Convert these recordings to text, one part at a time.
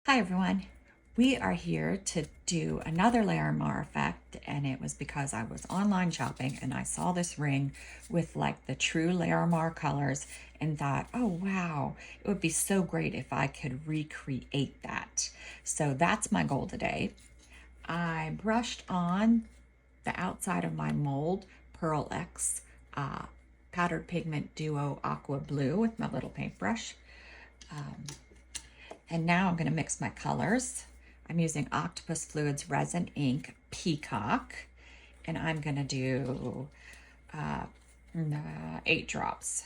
Hi everyone. We are here to do another Larimar effect, and it was because I was online shopping and I saw this ring with like the true Larimar colors and thought, oh wow, it would be so great if I could recreate that. So that's my goal today. I brushed on the outside of my mold Pearl X powdered pigment duo aqua blue with my little paintbrush. And now I'm going to mix my colors. I'm using Octopus Fluids Resin Ink Peacock, and I'm going to do 8 drops.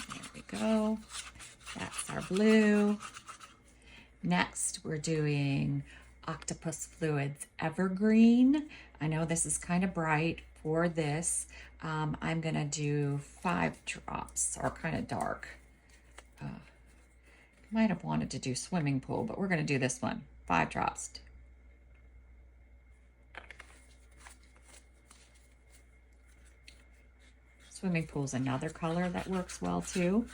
There we go. That's our blue. Next, we're doing Octopus Fluids Evergreen. I know this is kind of bright for this. I'm gonna do 5 drops, or kind of dark. Might have wanted to do swimming pool, but we're gonna do this one, 5 drops. Swimming pool is another color that works well too.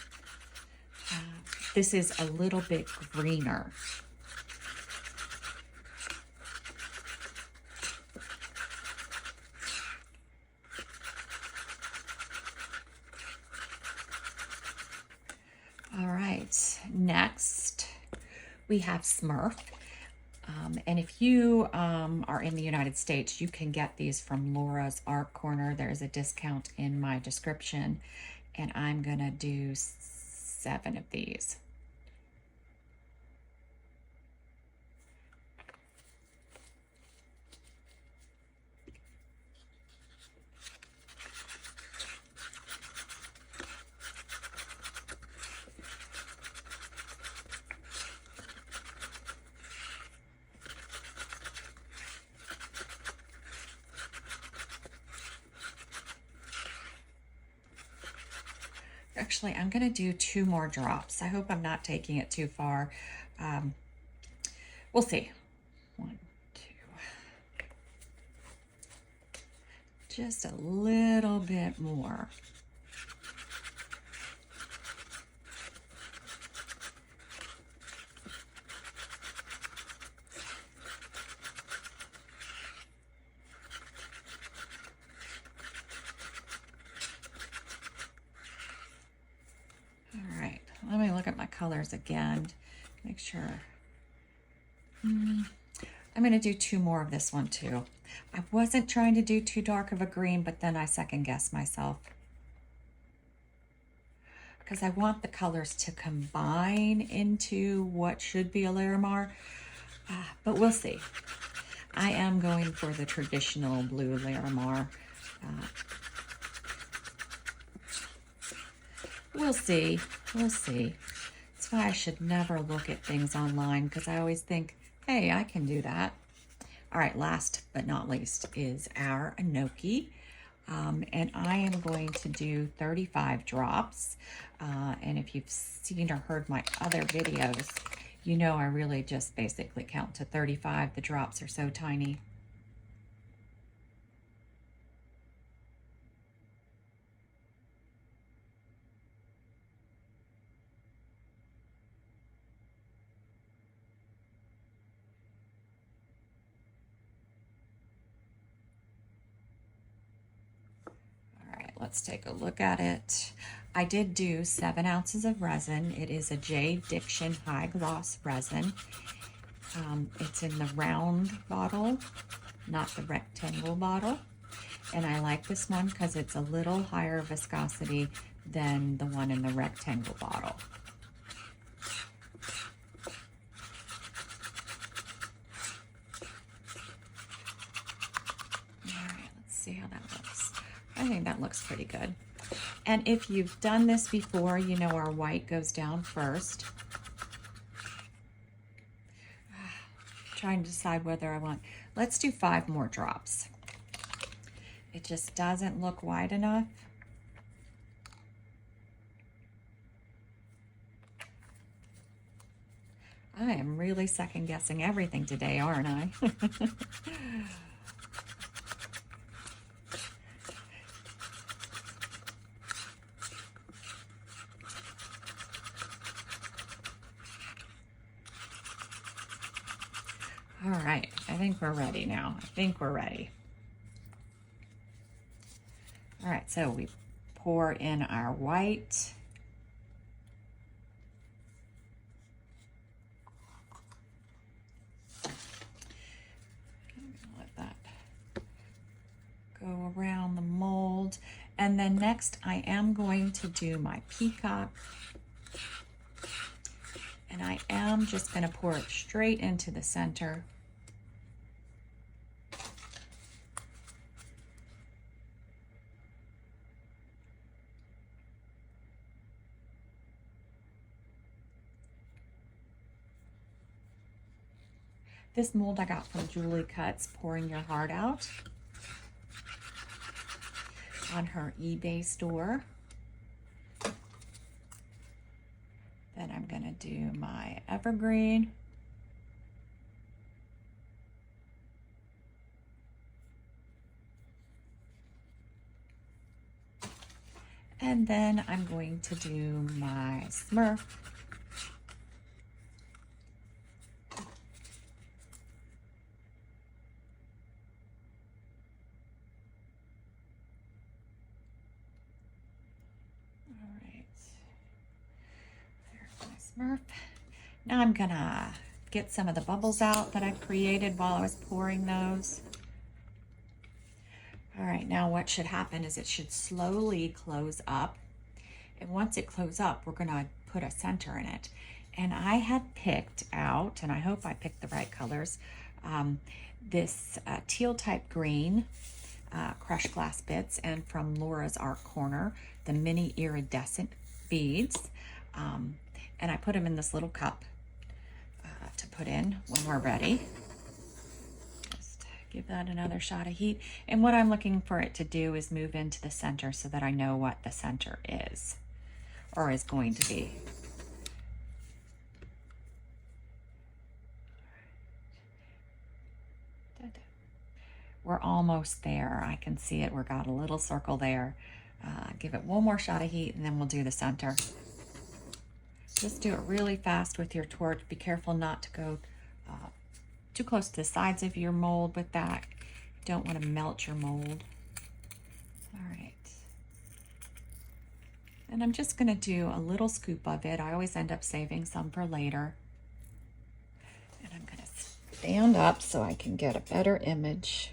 This is a little bit greener. All right, next we have Smurf. And if you are in the United States, you can get these from Laura's Art Corner. There's a discount in my description, and I'm gonna do 7 of these. Actually, I'm going to do 2 more drops. I hope I'm not taking it too far. We'll see. 1, 2. Just a little bit more. Let me look at my colors again, make sure. I'm going to do 2 more of this one too. I wasn't trying to do too dark of a green, but then I second guessed myself, because I want the colors to combine into what should be a Larimar, but we'll see. I am going for the traditional blue Larimar. We'll see. We'll see. That's why I should never look at things online, because I always think, hey, I can do that. All right, last but not least is our enoki. And I am going to do 35 drops. And if you've seen or heard my other videos, you know I really just basically count to 35. The drops are so tiny. Let's take a look at it. I did do 7 ounces of resin. It is a J. Diction High Gloss resin. It's in the round bottle, not the rectangle bottle. And I like this one because it's a little higher viscosity than the one in the rectangle bottle. All right, let's see how that looks. I think that looks pretty good. And if you've done this before, you know our white goes down first. Trying to decide whether I want, let's do 5 more drops. It just doesn't look wide enough. I am really second guessing everything today, aren't I? All right, I think we're ready now. I think we're ready. All right, so we pour in our white. Let that go around the mold. And then next I am going to do my peacock. And I am just going to pour it straight into the center. This mold I got from Julie Cuts, Pouring Your Heart Out, on her eBay store. Then I'm going to do my evergreen. And then I'm going to do my Smurf. Smurf. Now I'm gonna get some of the bubbles out that I created while I was pouring those. All right, now what should happen is it should slowly close up. And once it closes up, we're gonna put a center in it. And I had picked out, and I hope I picked the right colors, this teal type green, crushed glass bits, and from Laura's Art Corner, the mini iridescent beads. And I put them in this little cup to put in when we're ready. Just give that another shot of heat. And what I'm looking for it to do is move into the center so that I know what the center is, or is going to be. We're almost there. I can see it. We've got a little circle there. Give it one more shot of heat and then we'll do the center. Just do it really fast with your torch. Be careful not to go too close to the sides of your mold with that. You don't want to melt your mold. All right. And I'm just going to do a little scoop of it. I always end up saving some for later. And I'm going to stand up so I can get a better image.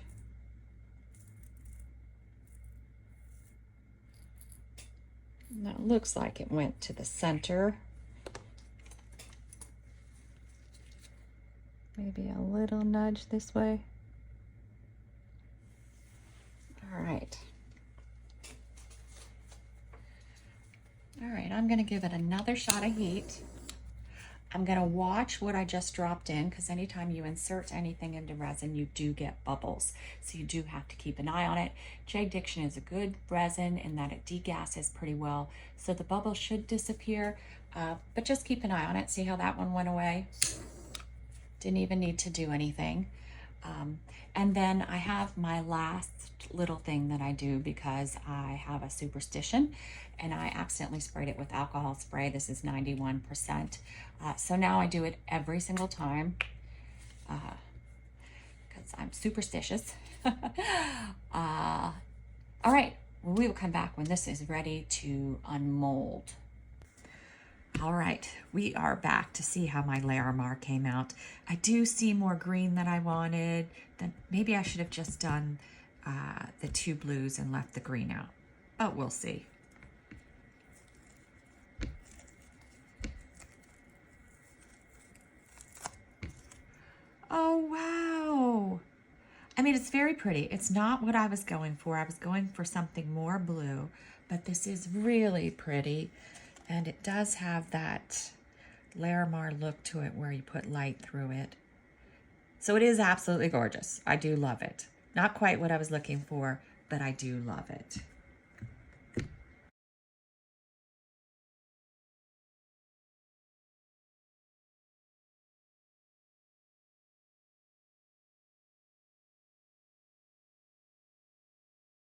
And that looks like it went to the center. Maybe a little nudge this way. All right. All right, I'm gonna give it another shot of heat. I'm gonna watch what I just dropped in, because anytime you insert anything into resin, you do get bubbles. So you do have to keep an eye on it. Jade Diction is a good resin in that it degasses pretty well. So the bubbles should disappear, but just keep an eye on it. See how that one went away? Didn't even need to do anything. And then I have my last little thing that I do because I have a superstition and I accidentally sprayed it with alcohol spray. This is 91%. So now I do it every single time because I'm superstitious. All right, well, we will come back when this is ready to unmold. All right, we are back to see how my Larimar came out. I do see more green than I wanted. Then maybe I should have just done the two blues and left the green out, but we'll see. Oh, wow. I mean, it's very pretty. It's not what I was going for. I was going for something more blue, but this is really pretty. And it does have that Larimar look to it where you put light through it. So it is absolutely gorgeous. I do love it. Not quite what I was looking for, but I do love it.